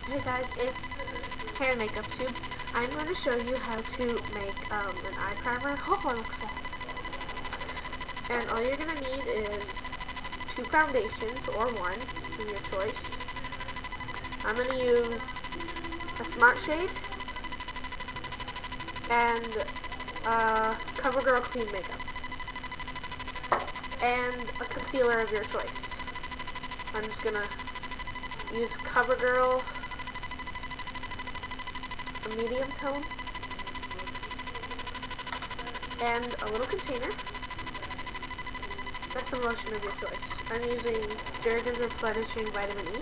Hey guys, it's Hair and Makeup Tube. I'm going to show you how to make an eye primer. Oh, I look fat. And all you're going to need is 2 foundations, or 1, in your choice. I'm going to use a Smart Shade and CoverGirl Clean Makeup. And a concealer of your choice. I'm just going to use CoverGirl a medium tone, and a little container. That's some lotion of your choice. I'm using Jergens Replenishing Vitamin E.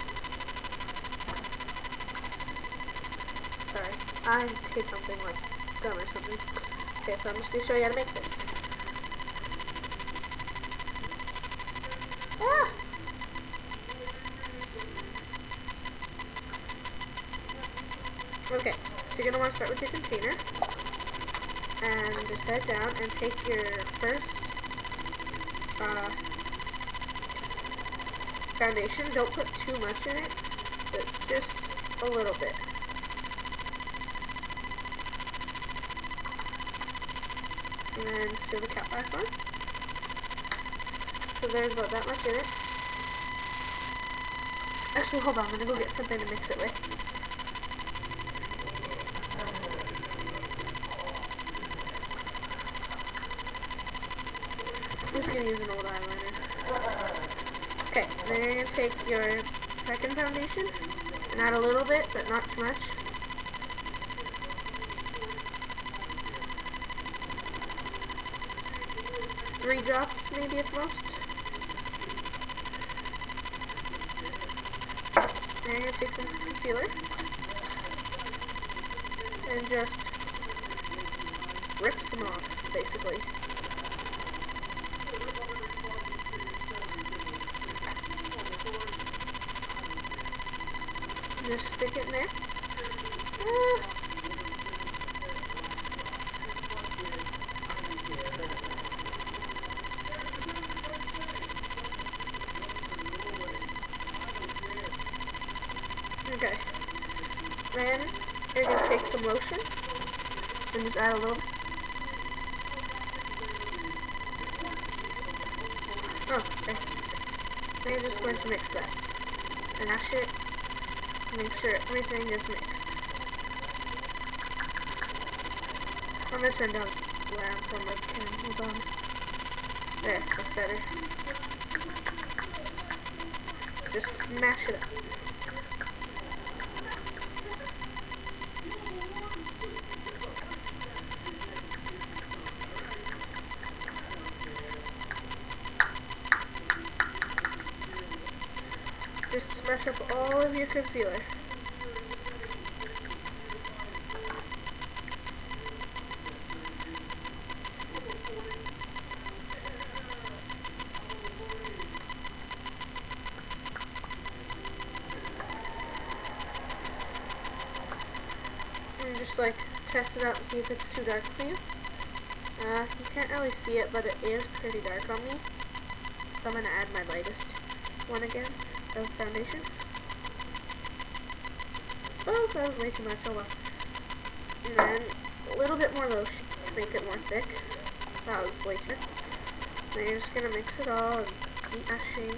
Sorry, I hit something like gum or something. Okay, so I'm just going to show you how to make this. Ah! Okay. So you're going to want to start with your container, and just set it down and take your first foundation. Don't put too much in it, but just a little bit. And then seal the cap back on. So there's about that much in it. Actually, hold on, I'm going to go get something to mix it with. I'm just going to use an old eyeliner. Okay, then you're going to take your second foundation and add a little bit, but not too much. Three drops, maybe at most. Then you're going to take some concealer and just rip some off, basically. Just stick it in there. Okay. Then you're going to take some lotion and just add a little. Oh, okay. Then you're just going to mix that and mash it. Make sure everything is mixed. I'm going to turn down the lamp on my camera. Hold on. There, that's better. Just smash it up. Just smash up all of your concealer. And just like test it out and see if it's too dark for you. You can't really see it, but it is pretty dark on me. So I'm going to add my lightest one again of foundation. Oh, that was way too much. Oh well. And then a little bit more lotion to make it more thick. That was way too much. Then you're just going to mix it all and keep mashing.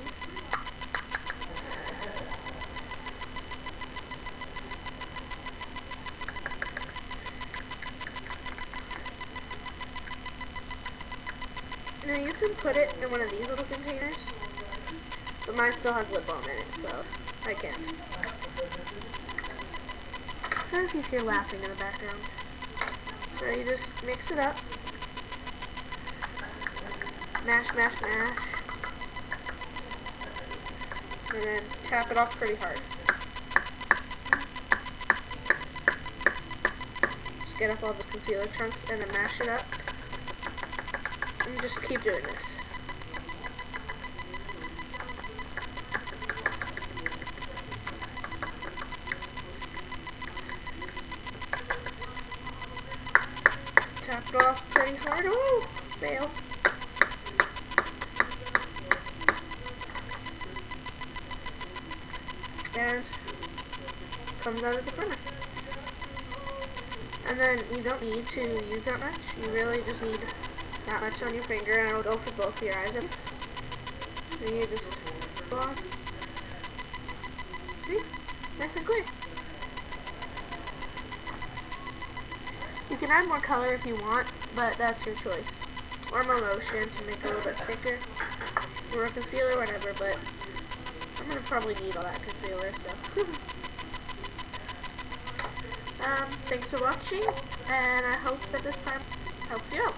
Now you can put it in one of these little containers, but mine still has lip balm in it, so I can't. Sorry if you hear laughing in the background. So you just mix it up. Mash, mash, mash. And then tap it off pretty hard. Just get off all the concealer chunks and then mash it up. And just keep doing this. Tap it off pretty hard. Oh, fail. And comes out as a primer. And then you don't need to use that much. You really just need that much on your finger, and it'll go for both your eyes. And you just go on. See? Nice and clear. You can add more color if you want, but that's your choice. Or more lotion to make it a little bit thicker. Or a concealer, whatever, but I'm going to probably need all that concealer, so. Thanks for watching, and I hope that this primer helps you out.